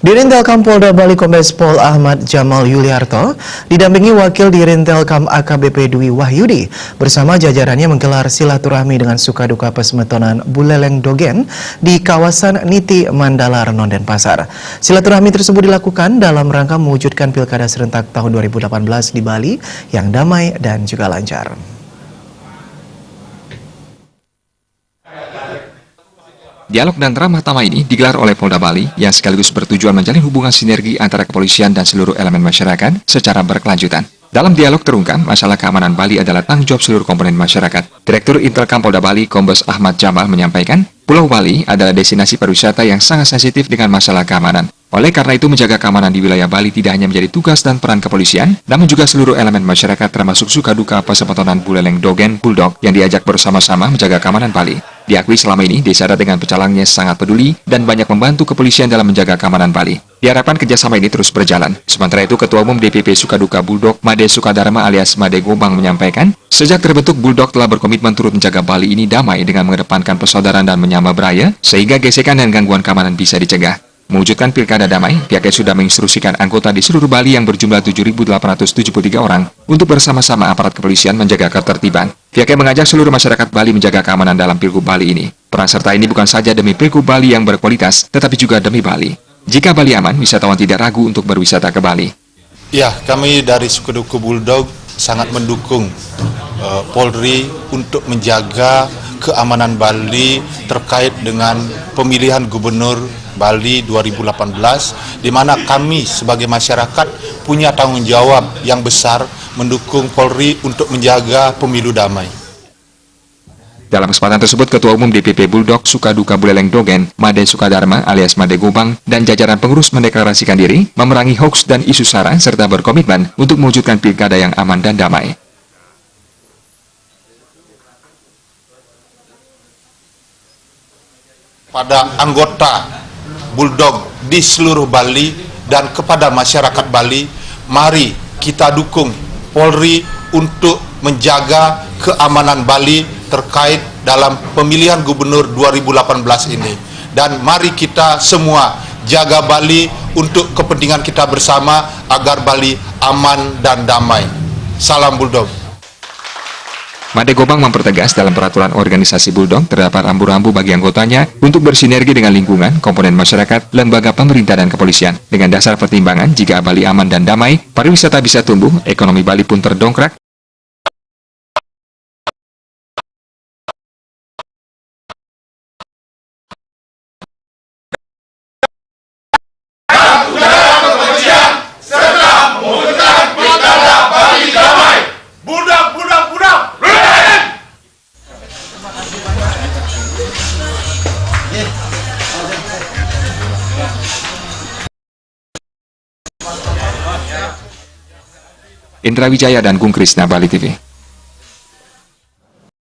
Dirintelkam Polda Bali Kombes Pol Ahmad Jamal Yuliarto didampingi Wakil Dirintelkam AKBP Dwi Wahyudi bersama jajarannya menggelar silaturahmi dengan sukaduka Pesmetonan Buleleng Dogen di kawasan Niti Mandala Renon Denpasar. Silaturahmi tersebut dilakukan dalam rangka mewujudkan Pilkada serentak tahun 2018 di Bali yang damai dan juga lancar. Dialog dan ramah tamah ini digelar oleh Polda Bali yang sekaligus bertujuan menjalin hubungan sinergi antara kepolisian dan seluruh elemen masyarakat secara berkelanjutan. Dalam dialog terungkap, masalah keamanan Bali adalah tanggung jawab seluruh komponen masyarakat. Direktur Intelkam Polda Bali, Kombes Ahmad Jamal menyampaikan, Pulau Bali adalah destinasi pariwisata yang sangat sensitif dengan masalah keamanan. Oleh karena itu, menjaga keamanan di wilayah Bali tidak hanya menjadi tugas dan peran kepolisian, namun juga seluruh elemen masyarakat termasuk suka-duka Pesmetonan Buleleng Dogen Buldog yang diajak bersama-sama menjaga keamanan Bali. Diakui selama ini, desa adat dengan pecalangnya sangat peduli dan banyak membantu kepolisian dalam menjaga keamanan Bali. Diharapkan kerjasama ini terus berjalan. Sementara itu, Ketua Umum DPP Sukaduka Buldog, Made Sukadarma alias Made Gobang menyampaikan, sejak terbentuk Buldog telah berkomitmen turut menjaga Bali ini damai dengan mengedepankan persaudaraan dan menyama beraya, sehingga gesekan dan gangguan keamanan bisa dicegah. Mewujudkan pilkada damai, pihaknya sudah menginstruksikan anggota di seluruh Bali yang berjumlah 7.873 orang untuk bersama-sama aparat kepolisian menjaga ketertiban. Pihaknya mengajak seluruh masyarakat Bali menjaga keamanan dalam Pilgub Bali ini. Peran serta ini bukan saja demi Pilgub Bali yang berkualitas, tetapi juga demi Bali. Jika Bali aman, wisatawan tidak ragu untuk berwisata ke Bali. Ya, kami dari Sukaduka Buldog sangat mendukung Polri untuk menjaga keamanan Bali terkait dengan pemilihan gubernur Bali 2018, di mana kami sebagai masyarakat punya tanggung jawab yang besar mendukung Polri untuk menjaga pemilu damai. Dalam kesempatan tersebut, Ketua Umum DPP Buldog Sukaduka Buleleng Dogen, Made Sukadarma alias Made Gobang, dan jajaran pengurus mendeklarasikan diri, memerangi hoaks dan isu sara, serta berkomitmen untuk mewujudkan pilkada yang aman dan damai. Pada anggota Buldog di seluruh Bali dan kepada masyarakat Bali, mari kita dukung Polri untuk menjaga keamanan Bali terkait dalam pemilihan gubernur 2018 ini. Dan mari kita semua jaga Bali untuk kepentingan kita bersama agar Bali aman dan damai. Salam Buldog. Made Gobang mempertegas dalam peraturan organisasi Buldog terdapat rambu-rambu bagi anggotanya untuk bersinergi dengan lingkungan, komponen masyarakat, lembaga pemerintah dan kepolisian. Dengan dasar pertimbangan, jika Bali aman dan damai, pariwisata bisa tumbuh, ekonomi Bali pun terdongkrak, Indra Wijaya dan Gung Krisna, Bali TV.